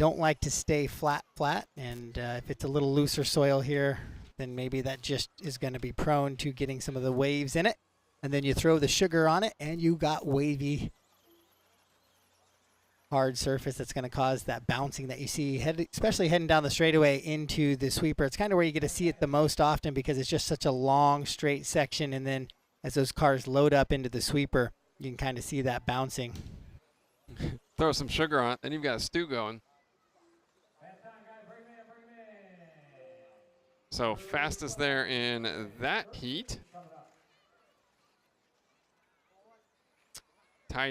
don't like to stay flat, and if it's a little looser soil here, then maybe that just is going to be prone to getting some of the waves in it. And then you throw the sugar on it, and you got wavy, hard surface that's going to cause that bouncing that you see, especially heading down the straightaway into the sweeper. It's kind of where you get to see it the most often because it's just such a long, straight section. And then as those cars load up into the sweeper, you can kind of see that bouncing. Throw some sugar on it, then you've got a stew going. So fastest there in that heat. Ty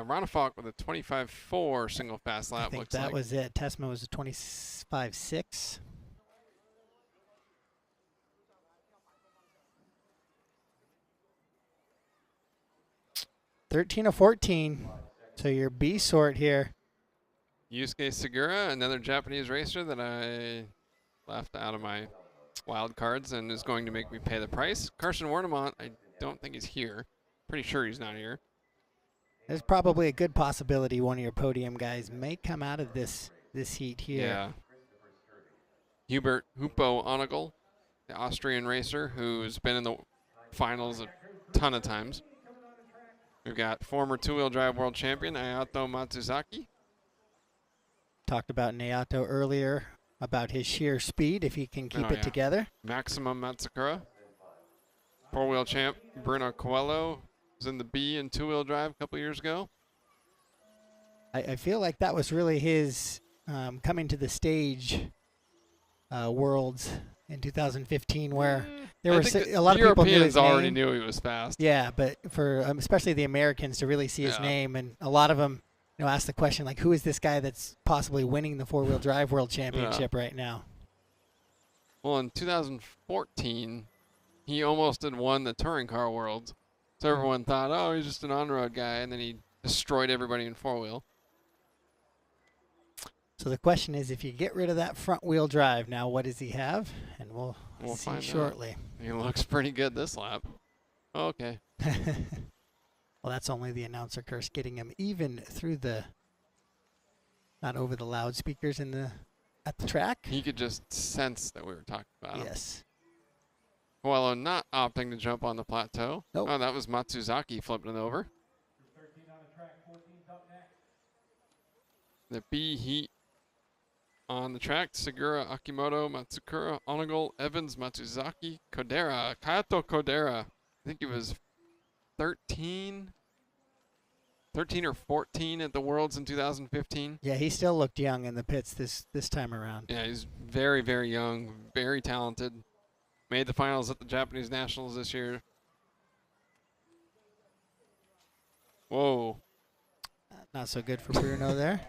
Ronafalk with a 25.4 single fast lap. I think looks that like. was it. Tesma was a 25.6. $13 of 14. So your B sort here. Yusuke Sugiura, another Japanese racer that I left out of my wild cards and is going to make me pay the price. Carson Wernimont, I don't think he's here. Pretty sure he's not here. There's probably a good possibility one of your podium guys may come out of this heat here. Yeah. Hubert Honigl, the Austrian racer who's been in the finals a ton of times. We've got former two-wheel drive world champion Hayato Matsuzaki. Talked about Naoto earlier, about his sheer speed, if he can keep it together. Maximum Matsukura. Four-wheel champ Bruno Coelho was in the B and two-wheel drive a couple years ago. I feel like that was really his coming to the stage worlds in 2015, where there were a lot of people Europeans already knew he was fast. Yeah, but for especially the Americans to really see his name, and a lot of them, asked the question like, who is this guy that's possibly winning the four-wheel drive world championship right now? Well, in 2014, he almost had won the touring car world. So everyone thought, oh, he's just an on-road guy, and then he destroyed everybody in four-wheel. So the question is, if you get rid of that front-wheel drive, now what does he have? And we'll see shortly. He looks pretty good this lap. Oh, okay. Well, that's only the announcer curse getting him even through not over the loudspeakers at the track. He could just sense that we were talking about him. Yes. Coelho not opting to jump on the plateau. Nope. Oh, that was Matsuzaki flipping it over. The B heat on the track. Sugiura, Akimoto, Matsukura, Honigl, Evans, Matsuzaki, Kodera, Kaito Kodera. I think he was 13 or 14 at the Worlds in 2015. Yeah, he still looked young in the pits this time around. Yeah, he's very, very young, very talented. Made the finals at the Japanese Nationals this year. Whoa. Not so good for Bruno there.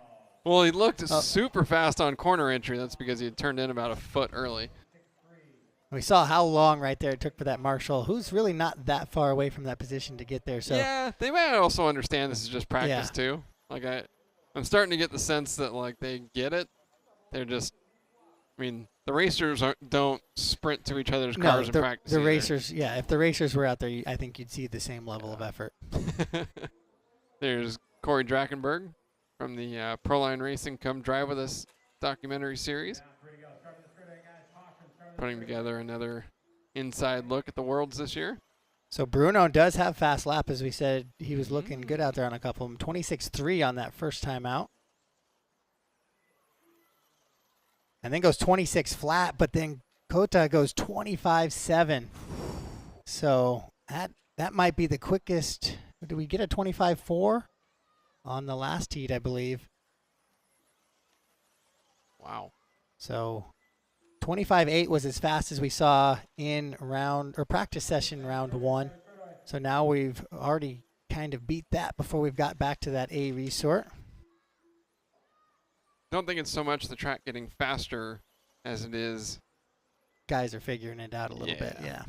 Well, he looked super fast on corner entry. That's because he had turned in about a foot early. We saw how long right there it took for that Marshall, who's really not that far away from that position to get there. So yeah, they might also understand this is just practice too. Like I'm starting to get the sense that like they get it. They're just, the racers don't sprint to each other's cars in practice. The racers, yeah. If the racers were out there, I think you'd see the same level of effort. There's Corey Drakenberg from the Proline Racing Come Drive With Us documentary series. Putting together another inside look at the Worlds this year. So Bruno does have fast lap, as we said. He was looking good out there on a couple of them. 26.3 on that first time out. And then goes 26 flat, but then Kohta goes 25.7. So that might be the quickest. Did we get a 25.4 on the last heat, I believe? Wow. So 25.8 was as fast as we saw in practice session round 1. So now we've already kind of beat that before we've got back to that A resort. Don't think it's so much the track getting faster as it is. Guys are figuring it out a little bit, yeah.